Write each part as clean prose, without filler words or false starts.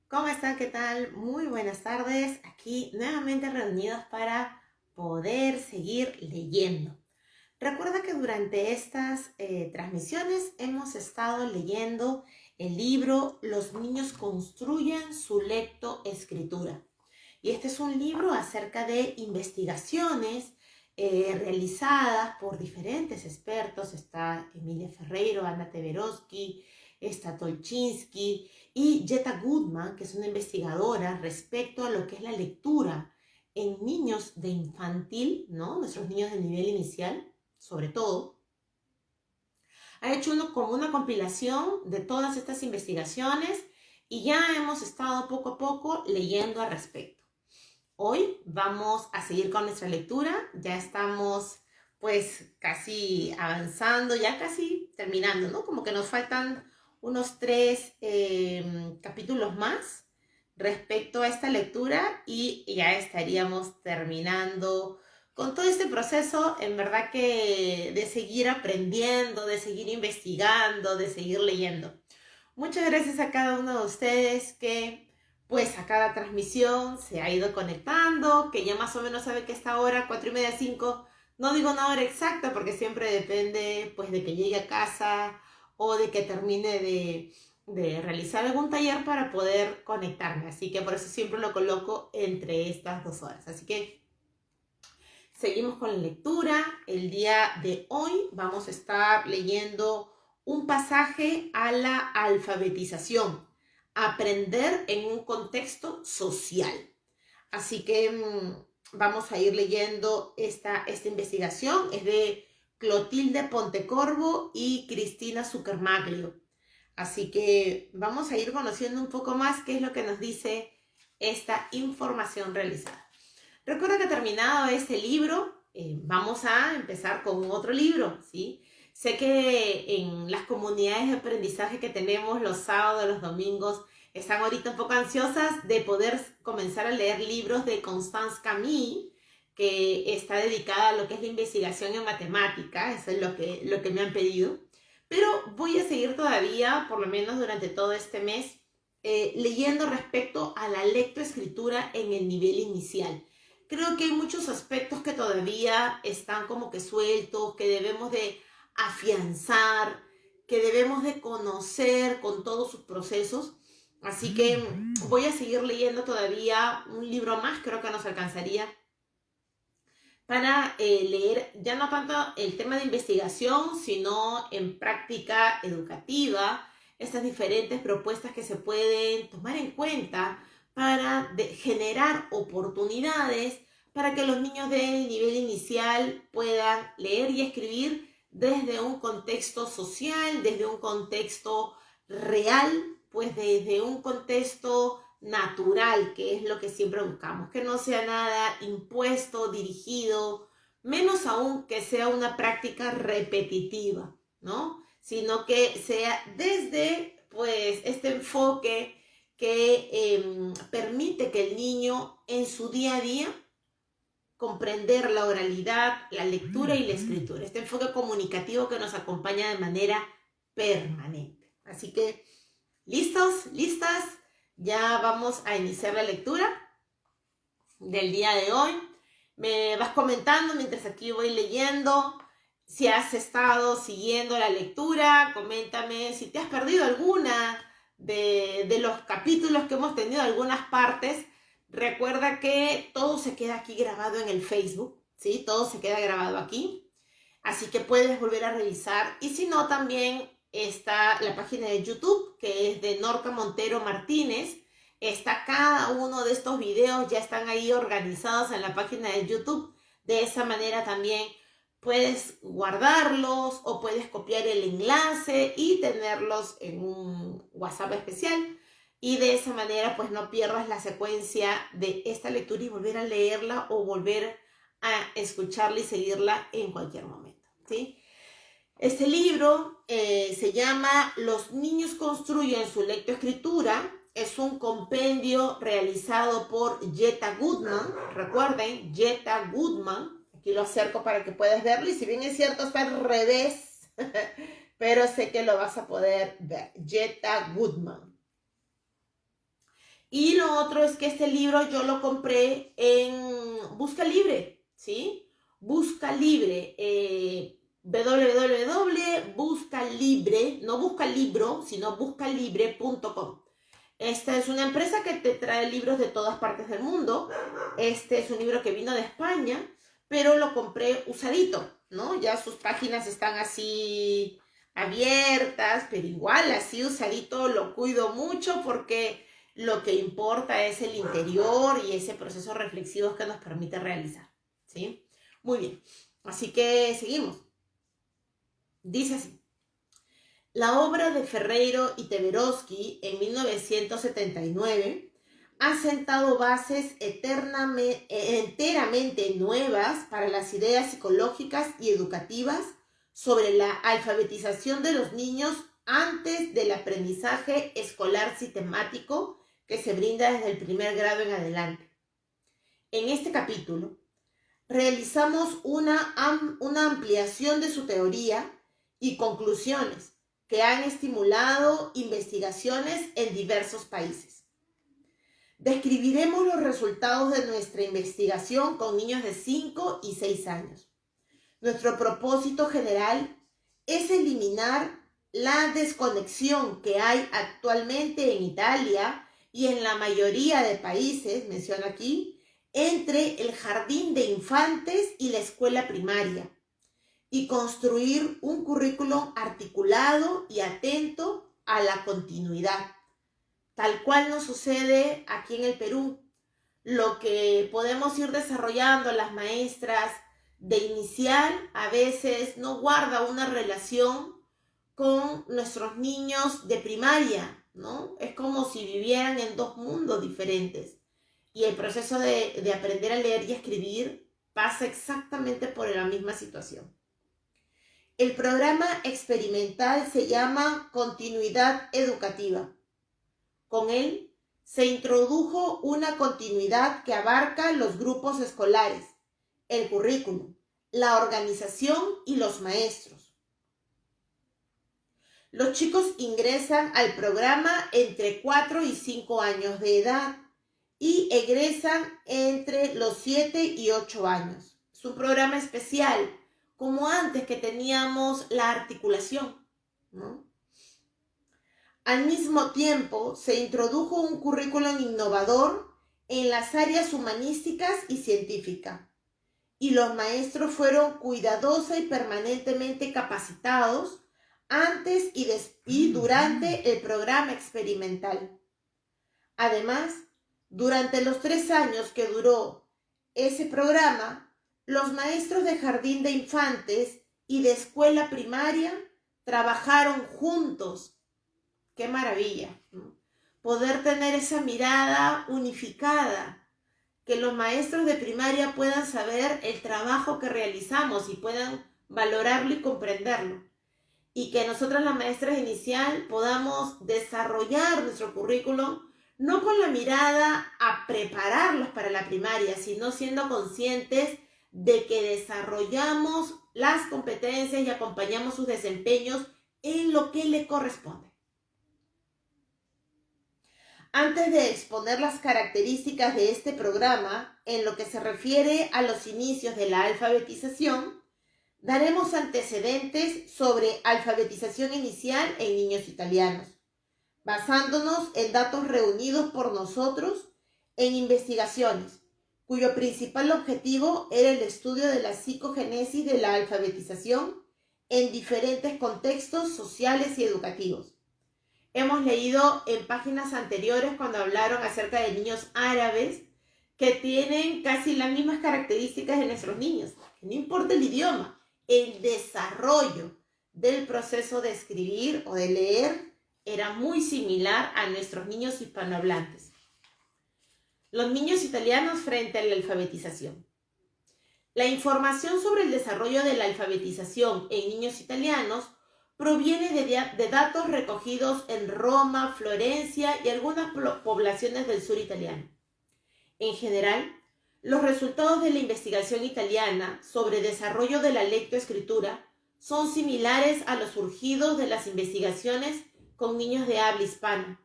¿Cómo están? ¿Qué tal? Muy buenas tardes. Aquí nuevamente reunidos para poder seguir leyendo. Recuerda que durante estas transmisiones hemos estado leyendo el libro Los niños construyen su lectoescritura. Y este es un libro acerca de investigaciones realizadas por diferentes expertos. Está Emilia Ferreiro, Ana Teberoski, está Tolchinsky y Jetta Goodman, que es una investigadora respecto a lo que es la lectura en niños de infantil, ¿no? Nuestros niños de nivel inicial, sobre todo. Ha hecho como una compilación de todas estas investigaciones y ya hemos estado poco a poco leyendo al respecto. Hoy vamos a seguir con nuestra lectura. Ya estamos pues casi avanzando, ya casi terminando, ¿no? Como que nos faltan unos 3 capítulos más respecto a esta lectura y ya estaríamos terminando con todo este proceso, en verdad que de seguir aprendiendo, de seguir investigando, de seguir leyendo. Muchas gracias a cada uno de ustedes que pues a cada transmisión se ha ido conectando, que ya más o menos sabe que esta hora, 4:30, 5, no digo una hora exacta porque siempre depende pues de que llegue a casa o de que termine de realizar algún taller para poder conectarme. Así que por eso siempre lo coloco entre estas 2 horas. Así que seguimos con la lectura. El día de hoy vamos a estar leyendo un pasaje a la alfabetización, aprender en un contexto social. Así que vamos a ir leyendo esta investigación. Es de Clotilde Pontecorvo y Cristina Zuckermaglio. Así que vamos a ir conociendo un poco más qué es lo que nos dice esta información realizada. Recuerda que terminado este libro, vamos a empezar con otro libro, ¿sí? Sé que en las comunidades de aprendizaje que tenemos los sábados, los domingos, están ahorita un poco ansiosas de poder comenzar a leer libros de Constance Camille, que está dedicada a lo que es la investigación en matemática. Eso es lo que me han pedido. Pero voy a seguir todavía, por lo menos durante todo este mes, leyendo respecto a la lectoescritura en el nivel inicial. Creo que hay muchos aspectos que todavía están como que sueltos, que debemos de afianzar, que debemos de conocer con todos sus procesos. Así que voy a seguir leyendo todavía un libro más, creo que nos alcanzaría para leer ya no tanto el tema de investigación, sino en práctica educativa, estas diferentes propuestas que se pueden tomar en cuenta para generar oportunidades para que los niños del nivel inicial puedan leer y escribir desde un contexto social, desde un contexto real, pues desde un contexto natural, que es lo que siempre buscamos, que no sea nada impuesto, dirigido, menos aún que sea una práctica repetitiva, ¿no? Sino que sea desde, pues, este enfoque que permite que el niño en su día a día comprender la oralidad, la lectura y la escritura. Este enfoque comunicativo que nos acompaña de manera permanente. Así que, ¿listos? ¿Listas? Ya vamos a iniciar la lectura del día de hoy. Me vas comentando mientras aquí voy leyendo. Si has estado siguiendo la lectura, coméntame si te has perdido alguna de los capítulos que hemos tenido, algunas partes. Recuerda que todo se queda aquí grabado en el Facebook, ¿sí? Todo se queda grabado aquí. Así que puedes volver a revisar. Y si no, también está la página de YouTube, que es de Norca Montero Martínez. Está cada uno de estos videos, ya están ahí organizados en la página de YouTube. De esa manera también puedes guardarlos o puedes copiar el enlace y tenerlos en un WhatsApp especial. Y de esa manera pues no pierdas la secuencia de esta lectura y volver a leerla o volver a escucharla y seguirla en cualquier momento, ¿sí? Este libro se llama Los niños construyen su lectoescritura. Es un compendio realizado por Jetta Goodman. Recuerden, Jetta Goodman. Aquí lo acerco para que puedas verlo. Y si bien es cierto, está al revés, pero sé que lo vas a poder ver. Jetta Goodman. Y lo otro es que este libro yo lo compré en Busca Libre, ¿sí? Busca Libre, www.buscalibre, no busca libro, sino buscalibre.com. Esta es una empresa que te trae libros de todas partes del mundo. Este es un libro que vino de España, pero lo compré usadito, ¿no? Ya sus páginas están así abiertas, pero igual así usadito lo cuido mucho porque lo que importa es el interior y ese proceso reflexivo que nos permite realizar, ¿sí? Muy bien, así que seguimos. Dice así. La obra de Ferreiro y Teberovsky en 1979 ha sentado bases enteramente nuevas para las ideas psicológicas y educativas sobre la alfabetización de los niños antes del aprendizaje escolar sistemático que se brinda desde el primer grado en adelante. En este capítulo realizamos una ampliación de su teoría y conclusiones que han estimulado investigaciones en diversos países. Describiremos los resultados de nuestra investigación con niños de 5 y 6 años. Nuestro propósito general es eliminar la desconexión que hay actualmente en Italia y en la mayoría de países, menciono aquí, entre el jardín de infantes y la escuela primaria, y construir un currículum articulado y atento a la continuidad, tal cual nos sucede aquí en el Perú. Lo que podemos ir desarrollando las maestras de inicial a veces no guarda una relación con nuestros niños de primaria, ¿no? Es como si vivieran en dos mundos diferentes. Y el proceso de aprender a leer y escribir pasa exactamente por la misma situación. El programa experimental se llama Continuidad Educativa. Con él se introdujo una continuidad que abarca los grupos escolares, el currículum, la organización y los maestros. Los chicos ingresan al programa entre 4 y 5 años de edad y egresan entre los 7 y 8 años. Es un programa especial, como antes que teníamos la articulación, ¿no? Al mismo tiempo, se introdujo un currículum innovador en las áreas humanísticas y científicas, y los maestros fueron cuidadosa y permanentemente capacitados antes y durante el programa experimental. Además, durante los 3 años que duró ese programa, los maestros de jardín de infantes y de escuela primaria trabajaron juntos. ¡Qué maravilla! ¿No? Poder tener esa mirada unificada, que los maestros de primaria puedan saber el trabajo que realizamos y puedan valorarlo y comprenderlo. Y que nosotras las maestras inicial podamos desarrollar nuestro currículum no con la mirada a prepararlos para la primaria, sino siendo conscientes de que desarrollamos las competencias y acompañamos sus desempeños en lo que le corresponde. Antes de exponer las características de este programa, en lo que se refiere a los inicios de la alfabetización, daremos antecedentes sobre alfabetización inicial en niños italianos, basándonos en datos reunidos por nosotros en investigaciones, cuyo principal objetivo era el estudio de la psicogénesis de la alfabetización en diferentes contextos sociales y educativos. Hemos leído en páginas anteriores cuando hablaron acerca de niños árabes que tienen casi las mismas características de nuestros niños. No importa el idioma, el desarrollo del proceso de escribir o de leer era muy similar a nuestros niños hispanohablantes. Los niños italianos frente a la alfabetización. La información sobre el desarrollo de la alfabetización en niños italianos proviene de datos recogidos en Roma, Florencia y algunas poblaciones del sur italiano. En general, los resultados de la investigación italiana sobre desarrollo de la lectoescritura son similares a los surgidos de las investigaciones con niños de habla hispana.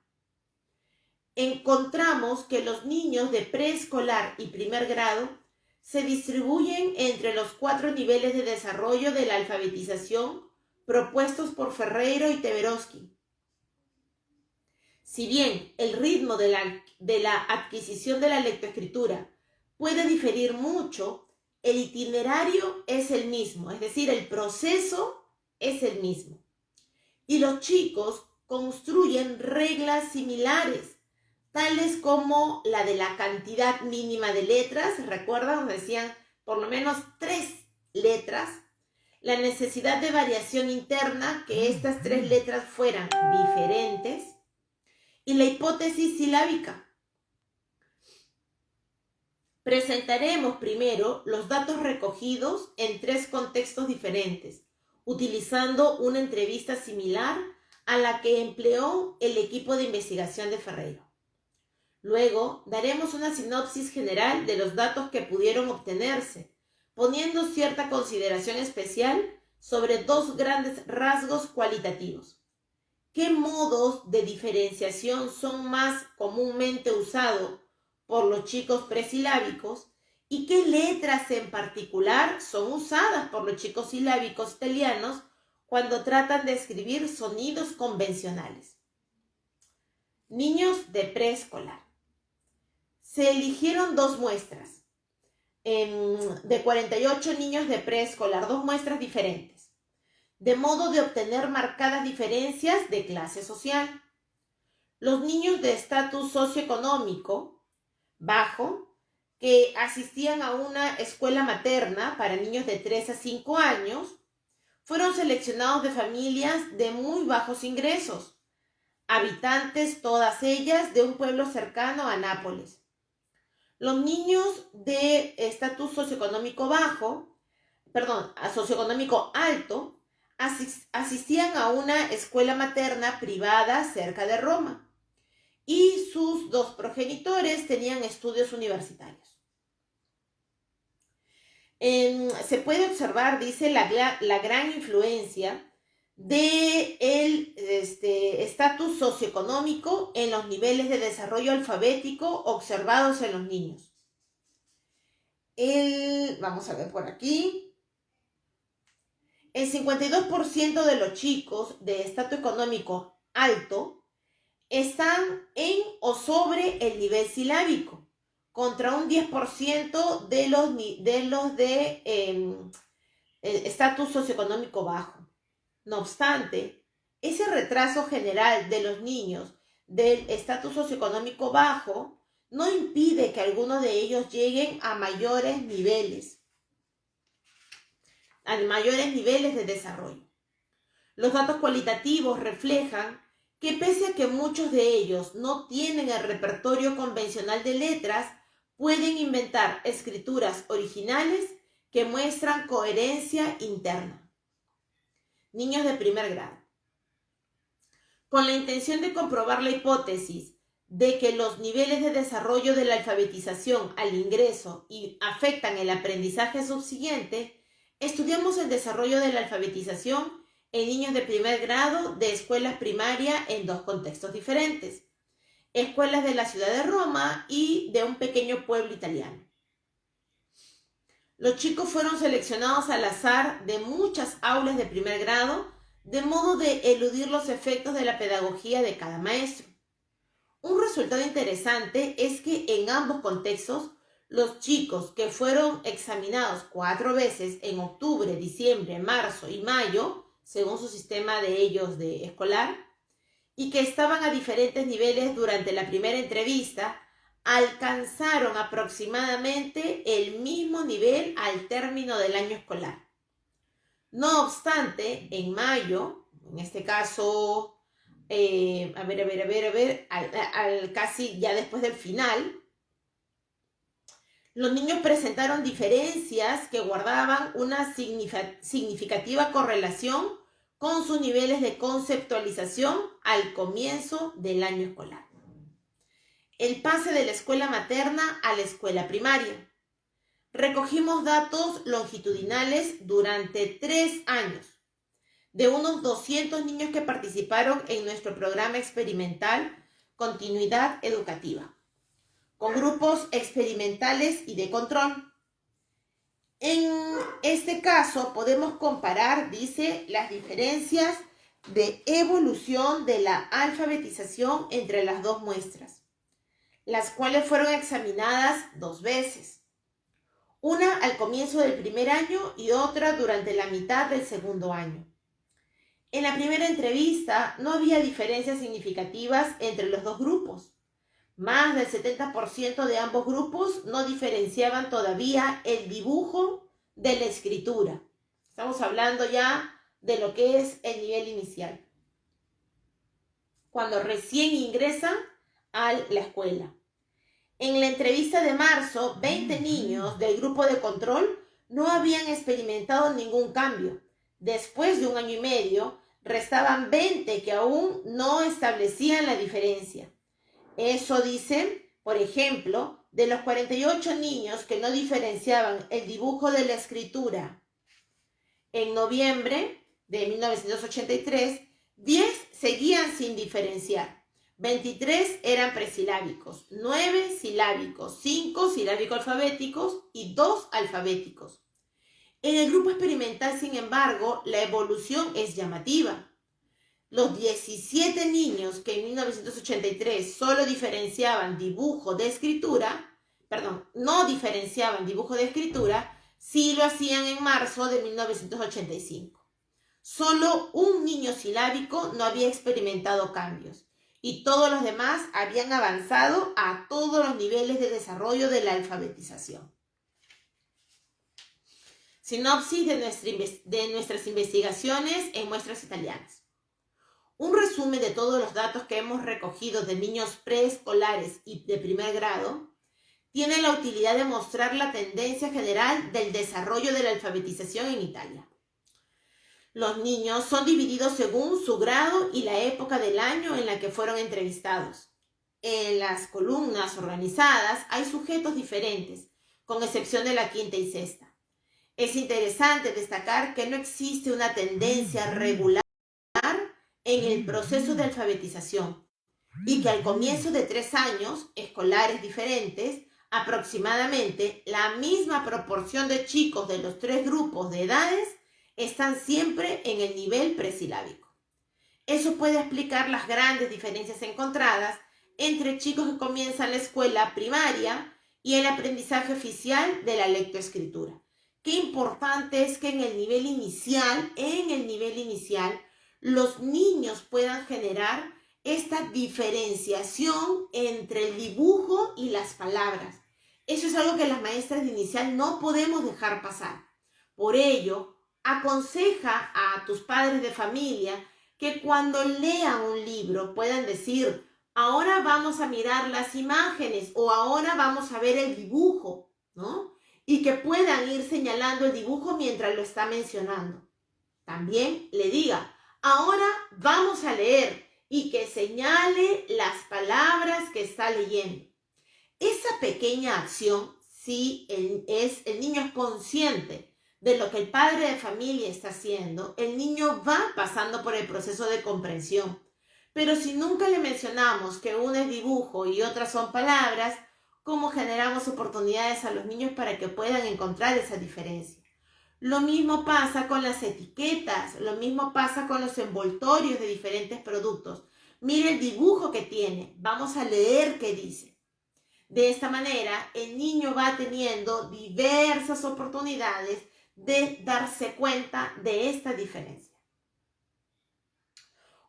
encontramos que los niños de preescolar y primer grado se distribuyen entre los 4 niveles de desarrollo de la alfabetización propuestos por Ferreiro y Teberovsky. Si bien el ritmo de la adquisición de la lectoescritura puede diferir mucho, el itinerario es el mismo, es decir, el proceso es el mismo. Y los chicos construyen reglas similares, tales como la de la cantidad mínima de letras, ¿recuerdan? Nos decían por lo menos 3 letras, la necesidad de variación interna, que estas 3 letras fueran diferentes, y la hipótesis silábica. Presentaremos primero los datos recogidos en 3 contextos diferentes, utilizando una entrevista similar a la que empleó el equipo de investigación de Ferreiro. Luego, daremos una sinopsis general de los datos que pudieron obtenerse, poniendo cierta consideración especial sobre 2 grandes rasgos cualitativos. ¿Qué modos de diferenciación son más comúnmente usados por los chicos presilábicos y qué letras en particular son usadas por los chicos silábicos italianos cuando tratan de escribir sonidos convencionales? Niños de preescolar. Se eligieron 2 muestras de 48 niños de preescolar, 2 muestras diferentes, de modo de obtener marcadas diferencias de clase social. Los niños de estatus socioeconómico bajo, que asistían a una escuela materna para niños de 3 a 5 años, fueron seleccionados de familias de muy bajos ingresos, habitantes todas ellas de un pueblo cercano a Nápoles. Los niños de estatus socioeconómico socioeconómico alto, asistían a una escuela materna privada cerca de Roma y sus 2 progenitores tenían estudios universitarios. Se puede observar, dice, la gran influencia del estatus socioeconómico en los niveles de desarrollo alfabético observados en los niños. Vamos a ver por aquí. El 52% de los chicos de estatus económico alto están en o sobre el nivel silábico, contra un 10% de los de estatus socioeconómico bajo. No obstante, ese retraso general de los niños del estatus socioeconómico bajo no impide que algunos de ellos lleguen a mayores niveles de desarrollo. Los datos cualitativos reflejan que pese a que muchos de ellos no tienen el repertorio convencional de letras, pueden inventar escrituras originales que muestran coherencia interna. Niños de primer grado. Con la intención de comprobar la hipótesis de que los niveles de desarrollo de la alfabetización al ingreso afectan el aprendizaje subsiguiente, estudiamos el desarrollo de la alfabetización en niños de primer grado de escuelas primarias en 2 contextos diferentes: escuelas de la ciudad de Roma y de un pequeño pueblo italiano. Los chicos fueron seleccionados al azar de muchas aulas de primer grado, de modo de eludir los efectos de la pedagogía de cada maestro. Un resultado interesante es que en ambos contextos, los chicos que fueron examinados 4 veces en octubre, diciembre, marzo y mayo, según su sistema de ellos de escolar, y que estaban a diferentes niveles durante la primera entrevista, alcanzaron aproximadamente el mismo nivel al término del año escolar. No obstante, en mayo, en este caso, casi ya después del final, los niños presentaron diferencias que guardaban una significativa correlación con sus niveles de conceptualización al comienzo del año escolar. El pase de la escuela materna a la escuela primaria. Recogimos datos longitudinales durante 3 años de unos 200 niños que participaron en nuestro programa experimental continuidad educativa, con grupos experimentales y de control. En este caso podemos comparar, dice, las diferencias de evolución de la alfabetización entre las dos muestras, las cuales fueron examinadas 2 veces. Una al comienzo del primer año y otra durante la mitad del segundo año. En la primera entrevista no había diferencias significativas entre los dos grupos. Más del 70% de ambos grupos no diferenciaban todavía el dibujo de la escritura. Estamos hablando ya de lo que es el nivel inicial, cuando recién ingresan a la escuela. En la entrevista de marzo, 20 niños del grupo de control no habían experimentado ningún cambio. Después de 1 año y medio, restaban 20 que aún no establecían la diferencia. Eso dicen, por ejemplo, de los 48 niños que no diferenciaban el dibujo de la escritura en noviembre de 1983, 10 seguían sin diferenciar. 23 eran presilábicos, 9 silábicos, 5 silábico-alfabéticos y 2 alfabéticos. En el grupo experimental, sin embargo, la evolución es llamativa. Los 17 niños que en 1983 solo diferenciaban dibujo de escritura, no diferenciaban dibujo de escritura, sí lo hacían en marzo de 1985. Solo un niño silábico no había experimentado cambios y todos los demás habían avanzado a todos los niveles de desarrollo de la alfabetización. Sinopsis de nuestras investigaciones en muestras italianas. Un resumen de todos los datos que hemos recogido de niños preescolares y de primer grado tiene la utilidad de mostrar la tendencia general del desarrollo de la alfabetización en Italia. Los niños son divididos según su grado y la época del año en la que fueron entrevistados. En las columnas organizadas hay sujetos diferentes, con excepción de la quinta y sexta. Es interesante destacar que no existe una tendencia regular en el proceso de alfabetización y que al comienzo de 3 años escolares diferentes, aproximadamente la misma proporción de chicos de los 3 grupos de edades están siempre en el nivel presilábico. Eso puede explicar las grandes diferencias encontradas entre chicos que comienzan la escuela primaria y el aprendizaje oficial de la lectoescritura. Qué importante es que en el nivel inicial, los niños puedan generar esta diferenciación entre el dibujo y las palabras. Eso es algo que las maestras de inicial no podemos dejar pasar. Por ello, aconseja a tus padres de familia que cuando lean un libro puedan decir, ahora vamos a mirar las imágenes o ahora vamos a ver el dibujo, ¿no? Y que puedan ir señalando el dibujo mientras lo está mencionando. También le diga, ahora vamos a leer y que señale las palabras que está leyendo. Esa pequeña acción, si el niño es consciente de lo que el padre de familia está haciendo, el niño va pasando por el proceso de comprensión. Pero si nunca le mencionamos que uno es dibujo y otras son palabras, ¿cómo generamos oportunidades a los niños para que puedan encontrar esa diferencia? Lo mismo pasa con las etiquetas, lo mismo pasa con los envoltorios de diferentes productos. Mire el dibujo que tiene, vamos a leer qué dice. De esta manera, el niño va teniendo diversas oportunidades de darse cuenta de esta diferencia.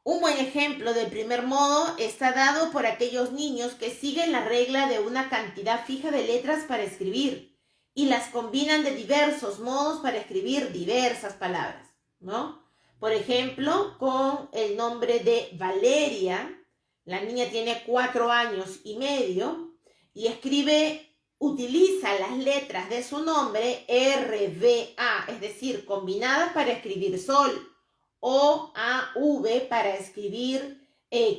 Un buen ejemplo del primer modo está dado por aquellos niños que siguen la regla de una cantidad fija de letras para escribir y las combinan de diversos modos para escribir diversas palabras, ¿no? Por ejemplo, con el nombre de Valeria, la niña tiene 4 años y medio y utiliza las letras de su nombre RBA, es decir, combinadas para escribir sol, o AV para escribir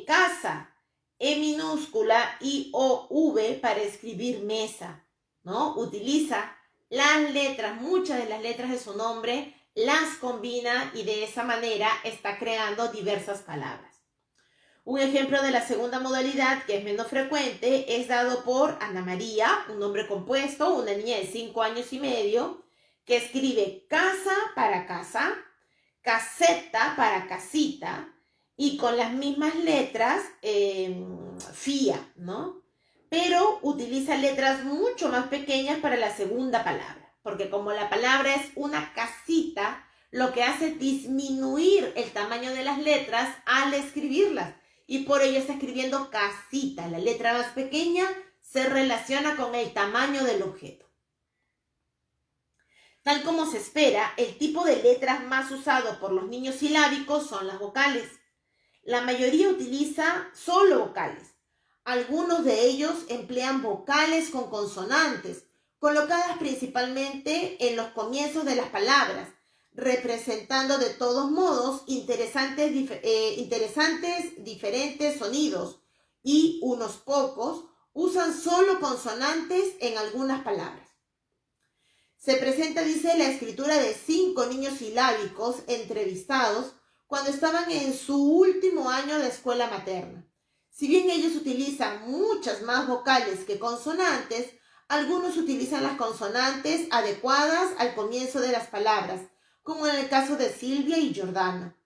casa, E minúscula y OV para escribir mesa, ¿no? Utiliza las letras, muchas de las letras de su nombre, las combina y de esa manera está creando diversas palabras. Un ejemplo de la segunda modalidad, que es menos frecuente, es dado por Ana María, un nombre compuesto, una niña de 5 años y medio, que escribe casa para casa, caseta para casita, y con las mismas letras FIA, ¿no? Pero utiliza letras mucho más pequeñas para la segunda palabra, porque como la palabra es una casita, lo que hace es disminuir el tamaño de las letras al escribirlas, y por ello está escribiendo casita. La letra más pequeña se relaciona con el tamaño del objeto. Tal como se espera, el tipo de letras más usado por los niños silábicos son las vocales. La mayoría utiliza solo vocales. Algunos de ellos emplean vocales con consonantes, colocadas principalmente en los comienzos de las palabras, representando de todos modos interesantes diferentes sonidos, y unos pocos usan solo consonantes en algunas palabras. Se presenta, dice, la escritura de 5 niños silábicos entrevistados cuando estaban en su último año de escuela materna. Si bien ellos utilizan muchas más vocales que consonantes, algunos utilizan las consonantes adecuadas al comienzo de las palabras, como en el caso de Silvia y Jordana.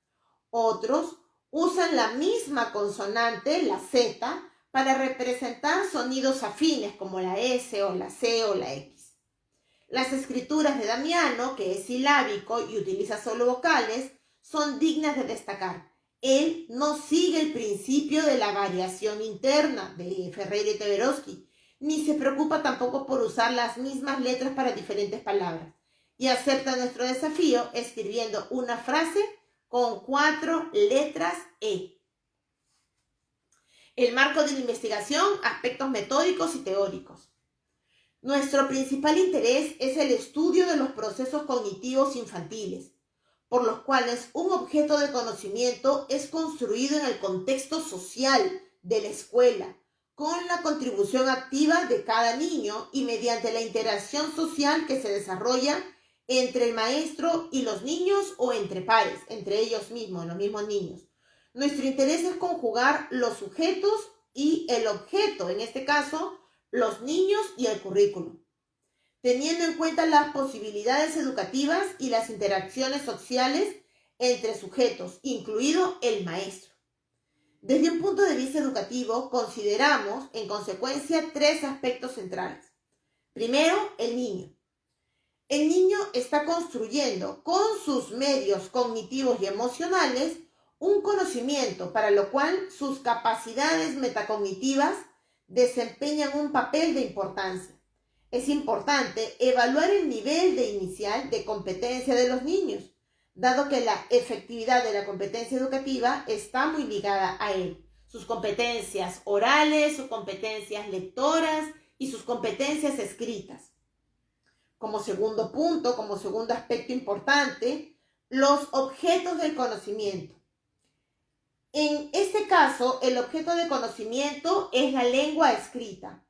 Otros usan la misma consonante, la Z, para representar sonidos afines como la S o la C o la X. Las escrituras de Damiano, que es silábico y utiliza solo vocales, son dignas de destacar. Él no sigue el principio de la variación interna de Ferreira y Teberovsky, ni se preocupa tampoco por usar las mismas letras para diferentes palabras, y acepta nuestro desafío escribiendo una frase con 4 letras E. El marco de la investigación, aspectos metódicos y teóricos. Nuestro principal interés es el estudio de los procesos cognitivos infantiles, por los cuales un objeto de conocimiento es construido en el contexto social de la escuela, con la contribución activa de cada niño y mediante la interacción social que se desarrolla entre el maestro y los niños o entre pares, entre ellos mismos, los mismos niños. Nuestro interés es conjugar los sujetos y el objeto, en este caso, los niños y el currículum, teniendo en cuenta las posibilidades educativas y las interacciones sociales entre sujetos, incluido el maestro. Desde un punto de vista educativo, consideramos, en consecuencia, 3 aspectos centrales. Primero, el niño. El niño está construyendo con sus medios cognitivos y emocionales un conocimiento para lo cual sus capacidades metacognitivas desempeñan un papel de importancia. Es importante evaluar el nivel inicial de competencia de los niños, dado que la efectividad de la competencia educativa está muy ligada a él. Sus competencias orales, sus competencias lectoras y sus competencias escritas. Como segundo punto, como segundo aspecto importante, los objetos del conocimiento. En este caso, el objeto de conocimiento es la lengua escrita,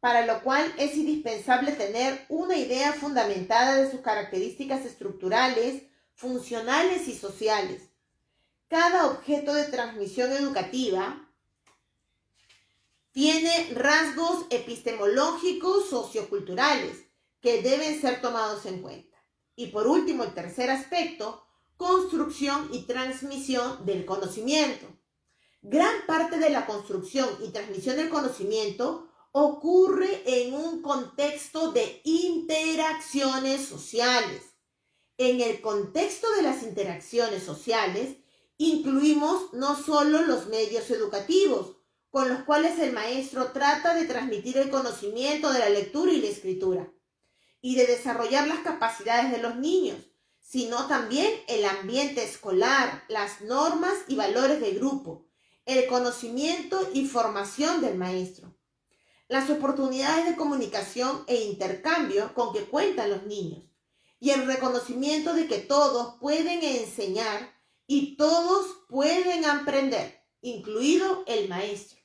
para lo cual es indispensable tener una idea fundamentada de sus características estructurales, funcionales y sociales. Cada objeto de transmisión educativa tiene rasgos epistemológicos socioculturales que deben ser tomados en cuenta. Y por último, el tercer aspecto, construcción y transmisión del conocimiento. Gran parte de la construcción y transmisión del conocimiento ocurre en un contexto de interacciones sociales. En el contexto de las interacciones sociales, incluimos no solo los medios educativos, con los cuales el maestro trata de transmitir el conocimiento de la lectura y la escritura, y de desarrollar las capacidades de los niños, sino también el ambiente escolar, las normas y valores de grupo, el conocimiento y formación del maestro, las oportunidades de comunicación e intercambio con que cuentan los niños, y el reconocimiento de que todos pueden enseñar y todos pueden aprender, incluido el maestro.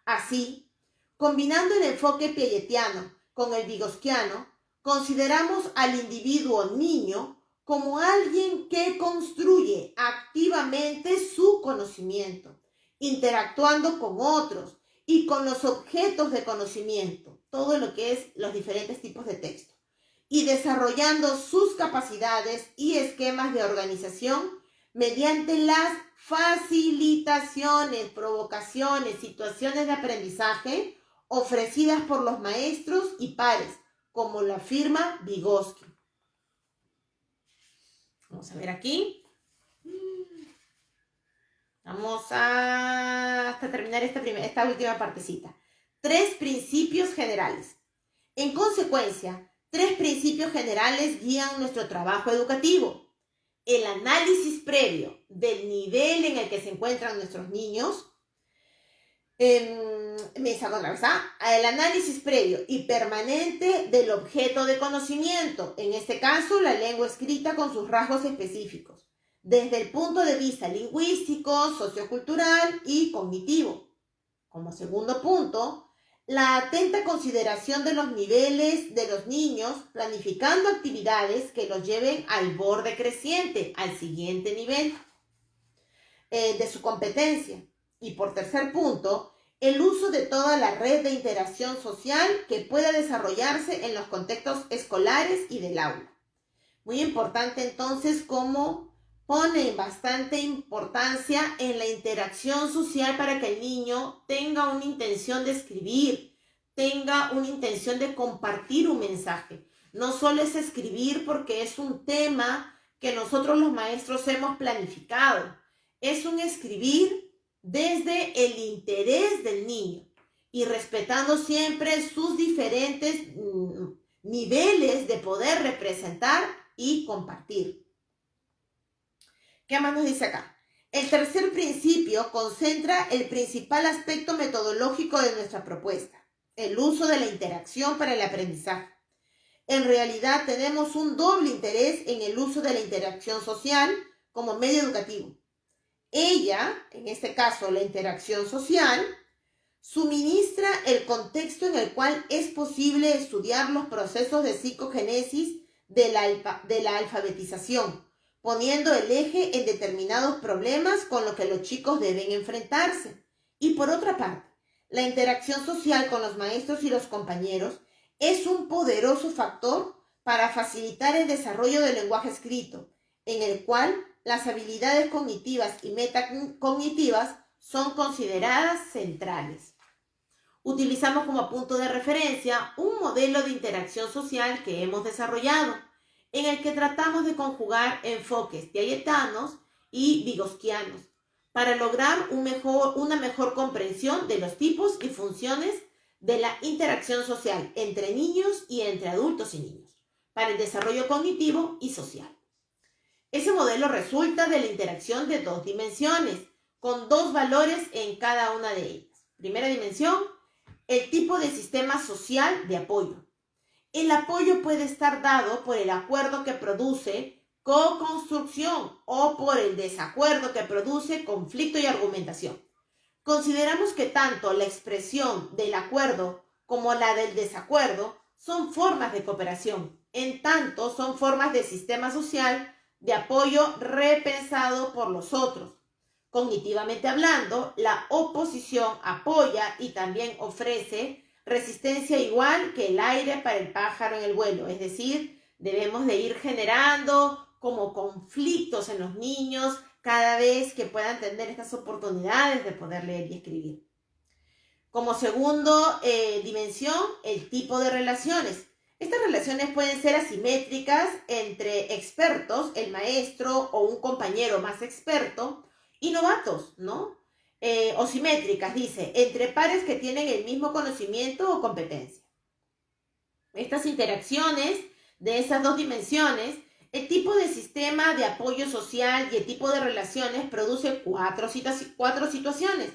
Así, combinando el enfoque piagetiano con el vygotsquiano, consideramos al individuo niño como alguien que construye activamente su conocimiento interactuando con otros y con los objetos de conocimiento, todo lo que es los diferentes tipos de texto, y desarrollando sus capacidades y esquemas de organización mediante las facilitaciones, provocaciones, situaciones de aprendizaje ofrecidas por los maestros y pares, como lo afirma Vygotsky. Vamos a ver aquí. Vamos hasta terminar esta última partecita. 3 principios generales. En consecuencia, 3 principios generales guían nuestro trabajo educativo. El análisis previo del nivel en el que se encuentran nuestros niños. El análisis previo y permanente del objeto de conocimiento, en este caso la lengua escrita con sus rasgos específicos, desde el punto de vista lingüístico, sociocultural y cognitivo. Como segundo punto, la atenta consideración de los niveles de los niños, planificando actividades que los lleven al borde creciente, al siguiente nivel de su competencia. Y por tercer punto, el uso de toda la red de interacción social que pueda desarrollarse en los contextos escolares y del aula. Muy importante entonces cómo pone bastante importancia en la interacción social para que el niño tenga una intención de escribir, tenga una intención de compartir un mensaje. No solo es escribir porque es un tema que nosotros los maestros hemos planificado. Es un escribir desde el interés del niño y respetando siempre sus diferentes niveles de poder representar y compartir. ¿Qué más nos dice acá? El tercer principio concentra el principal aspecto metodológico de nuestra propuesta, el uso de la interacción para el aprendizaje. En realidad tenemos un doble interés en el uso de la interacción social como medio educativo. Ella, en este caso la interacción social, suministra el contexto en el cual es posible estudiar los procesos de psicogénesis de la alfabetización, poniendo el eje en determinados problemas con los que los chicos deben enfrentarse. Y por otra parte, la interacción social con los maestros y los compañeros es un poderoso factor para facilitar el desarrollo del lenguaje escrito, en el cual las habilidades cognitivas y metacognitivas son consideradas centrales. Utilizamos como punto de referencia un modelo de interacción social que hemos desarrollado, en el que tratamos de conjugar enfoques piagetanos y vygotskianos para lograr una mejor comprensión de los tipos y funciones de la interacción social entre niños y entre adultos y niños, para el desarrollo cognitivo y social. Ese modelo resulta de la interacción de 2 dimensiones, con 2 valores en cada una de ellas. Primera dimensión, el tipo de sistema social de apoyo. El apoyo puede estar dado por el acuerdo que produce co-construcción o por el desacuerdo que produce conflicto y argumentación. Consideramos que tanto la expresión del acuerdo como la del desacuerdo son formas de cooperación, en tanto son formas de sistema social de apoyo repensado por los otros. Cognitivamente hablando, la oposición apoya y también ofrece resistencia igual que el aire para el pájaro en el vuelo, es decir, debemos de ir generando como conflictos en los niños cada vez que puedan tener estas oportunidades de poder leer y escribir. Como segunda dimensión, el tipo de relaciones. Estas relaciones pueden ser asimétricas entre expertos, el maestro o un compañero más experto, y novatos, ¿no? O simétricas, dice, entre pares que tienen el mismo conocimiento o competencia. Estas interacciones de esas 2 dimensiones, el tipo de sistema de apoyo social y el tipo de relaciones produce 4 situaciones,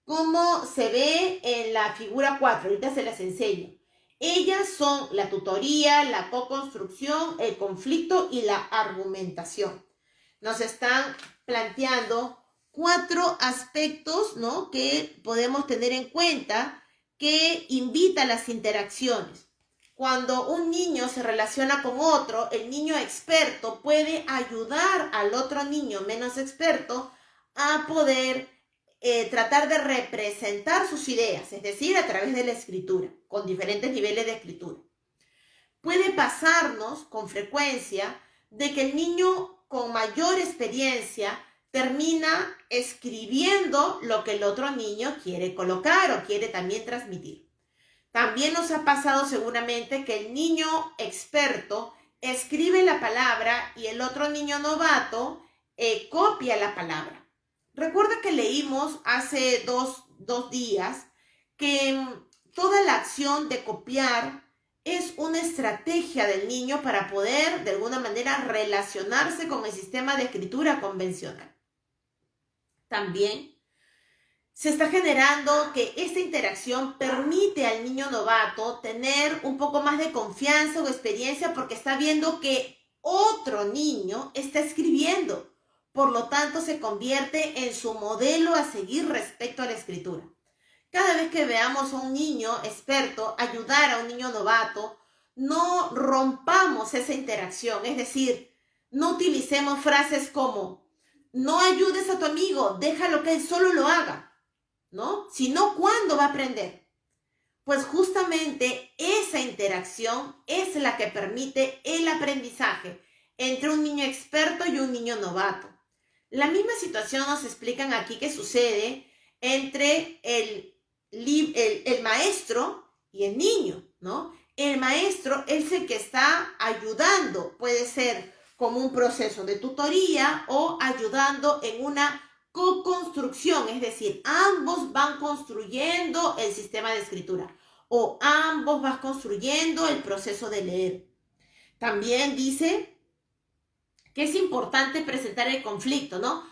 como se ve en la figura 4, ahorita se las enseño. Ellas son la tutoría, la co-construcción, el conflicto y la argumentación. Nos están planteando 4 aspectos, ¿no?, que podemos tener en cuenta que invita a las interacciones. Cuando un niño se relaciona con otro, el niño experto puede ayudar al otro niño menos experto a poder tratar de representar sus ideas, es decir, a través de la escritura, con diferentes niveles de escritura. Puede pasarnos con frecuencia de que el niño con mayor experiencia termina escribiendo lo que el otro niño quiere colocar o quiere también transmitir. También nos ha pasado seguramente que el niño experto escribe la palabra y el otro niño novato copia la palabra. Recuerda que leímos hace dos días que toda la acción de copiar es una estrategia del niño para poder de alguna manera relacionarse con el sistema de escritura convencional. También se está generando que esta interacción permite al niño novato tener un poco más de confianza o experiencia porque está viendo que otro niño está escribiendo. Por lo tanto, se convierte en su modelo a seguir respecto a la escritura. Cada vez que veamos a un niño experto ayudar a un niño novato, no rompamos esa interacción. Es decir, no utilicemos frases como no ayudes a tu amigo, déjalo que él solo lo haga, ¿no? Sino, ¿cuándo va a aprender? Pues justamente esa interacción es la que permite el aprendizaje entre un niño experto y un niño novato. La misma situación nos explican aquí que sucede entre el maestro y el niño, ¿no? El maestro es el que está ayudando, puede ser como un proceso de tutoría o ayudando en una co-construcción, es decir, ambos van construyendo el sistema de escritura o ambos van construyendo el proceso de leer. También dice que es importante presentar el conflicto, ¿no?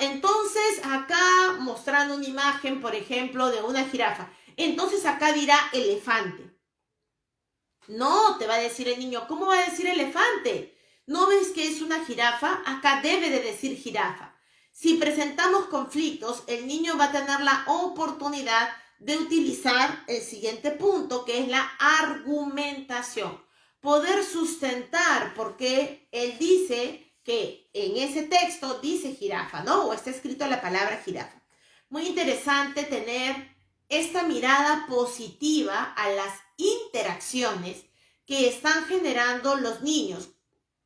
Entonces, acá mostrando una imagen, por ejemplo, de una jirafa. Entonces, acá dirá elefante. No, te va a decir el niño, ¿cómo va a decir elefante? ¿No ves que es una jirafa? Acá debe de decir jirafa. Si presentamos conflictos, el niño va a tener la oportunidad de utilizar el siguiente punto, que es la argumentación. Poder sustentar, porque él dice que en ese texto dice jirafa, ¿no? O está escrito la palabra jirafa. Muy interesante tener esta mirada positiva a las interacciones que están generando los niños.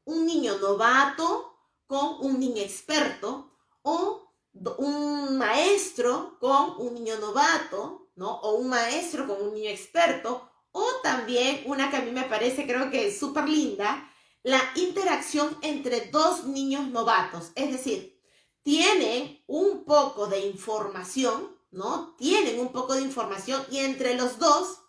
Un niño novato con un niño experto o un maestro con un niño novato, ¿no? O un maestro con un niño experto. O también una que a mí me parece, creo que es súper linda, la interacción entre dos niños novatos. Es decir, tienen un poco de información, ¿no? Tienen un poco de información y entre los dos,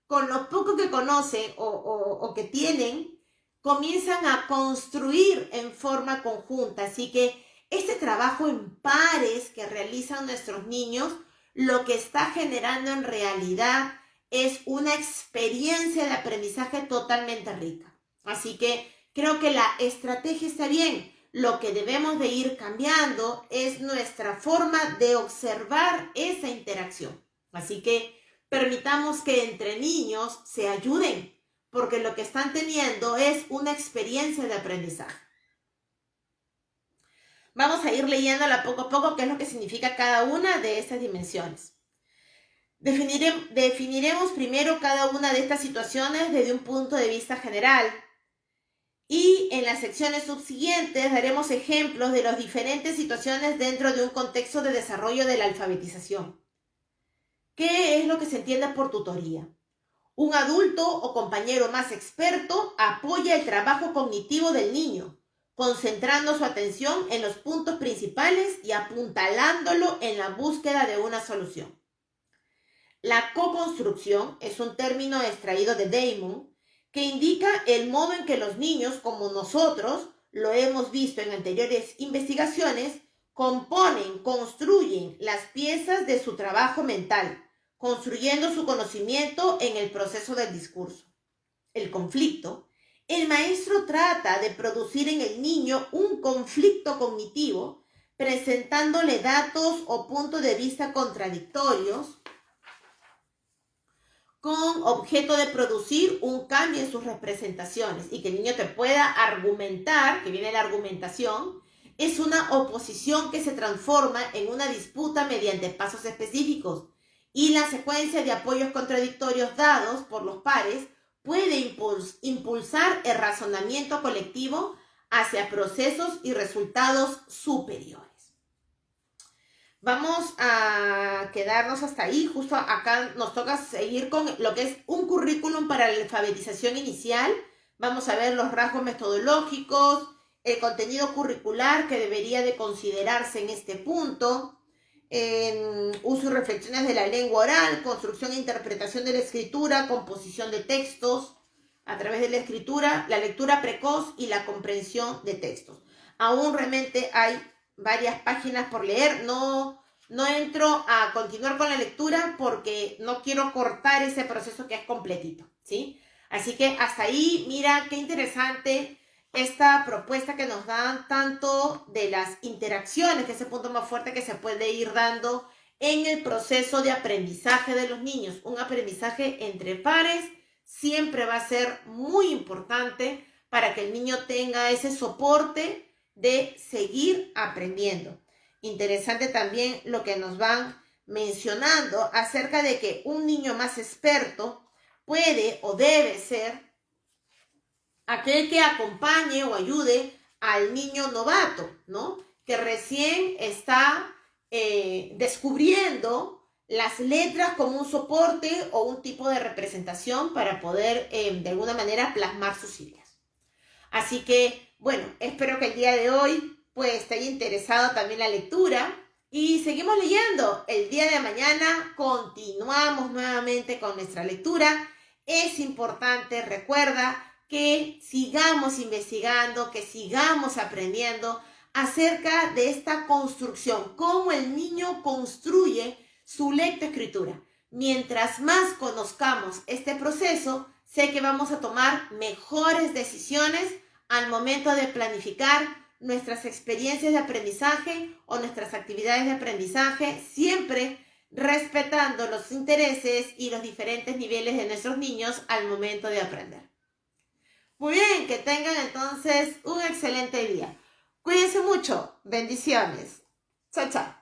con lo poco que conocen o que tienen, comienzan a construir en forma conjunta. Así que este trabajo en pares que realizan nuestros niños, lo que está generando en realidad es una experiencia de aprendizaje totalmente rica. Así que creo que la estrategia está bien. Lo que debemos de ir cambiando es nuestra forma de observar esa interacción. Así que permitamos que entre niños se ayuden, porque lo que están teniendo es una experiencia de aprendizaje. Vamos a ir leyéndola poco a poco, qué es lo que significa cada una de estas dimensiones. Definiremos primero cada una de estas situaciones desde un punto de vista general y en las secciones subsiguientes daremos ejemplos de las diferentes situaciones dentro de un contexto de desarrollo de la alfabetización. ¿Qué es lo que se entiende por tutoría? Un adulto o compañero más experto apoya el trabajo cognitivo del niño, concentrando su atención en los puntos principales y apuntalándolo en la búsqueda de una solución. La co-construcción es un término extraído de Damon que indica el modo en que los niños, como nosotros, lo hemos visto en anteriores investigaciones, componen, construyen las piezas de su trabajo mental, construyendo su conocimiento en el proceso del discurso. El conflicto. El maestro trata de producir en el niño un conflicto cognitivo, presentándole datos o puntos de vista contradictorios, con objeto de producir un cambio en sus representaciones y que el niño te pueda argumentar, que viene la argumentación, es una oposición que se transforma en una disputa mediante pasos específicos y la secuencia de apoyos contradictorios dados por los pares puede impulsar el razonamiento colectivo hacia procesos y resultados superiores. Vamos a quedarnos hasta ahí. Justo acá nos toca seguir con lo que es un currículum para la alfabetización inicial. Vamos a ver los rasgos metodológicos, el contenido curricular que debería de considerarse en este punto, uso y reflexiones de la lengua oral, construcción e interpretación de la escritura, composición de textos a través de la escritura, la lectura precoz y la comprensión de textos. Aún realmente hay varias páginas por leer. No entro a continuar con la lectura porque no quiero cortar ese proceso que es completito, ¿sí? Así que hasta ahí, mira qué interesante esta propuesta que nos dan tanto de las interacciones, que es el punto más fuerte que se puede ir dando en el proceso de aprendizaje de los niños. Un aprendizaje entre pares siempre va a ser muy importante para que el niño tenga ese soporte de seguir aprendiendo. Interesante también lo que nos van mencionando acerca de que un niño más experto puede o debe ser aquel que acompañe o ayude al niño novato, ¿no? Que recién está descubriendo las letras como un soporte o un tipo de representación para poder de alguna manera plasmar sus ideas. Así que, bueno, espero que el día de hoy pues te haya interesado también la lectura y seguimos leyendo. El día de mañana continuamos nuevamente con nuestra lectura. Es importante, recuerda, que sigamos investigando, que sigamos aprendiendo acerca de esta construcción, cómo el niño construye su lectoescritura. Mientras más conozcamos este proceso, sé que vamos a tomar mejores decisiones al momento de planificar nuestras experiencias de aprendizaje o nuestras actividades de aprendizaje, siempre respetando los intereses y los diferentes niveles de nuestros niños al momento de aprender. Muy bien, que tengan entonces un excelente día. Cuídense mucho. Bendiciones. Chao, chao.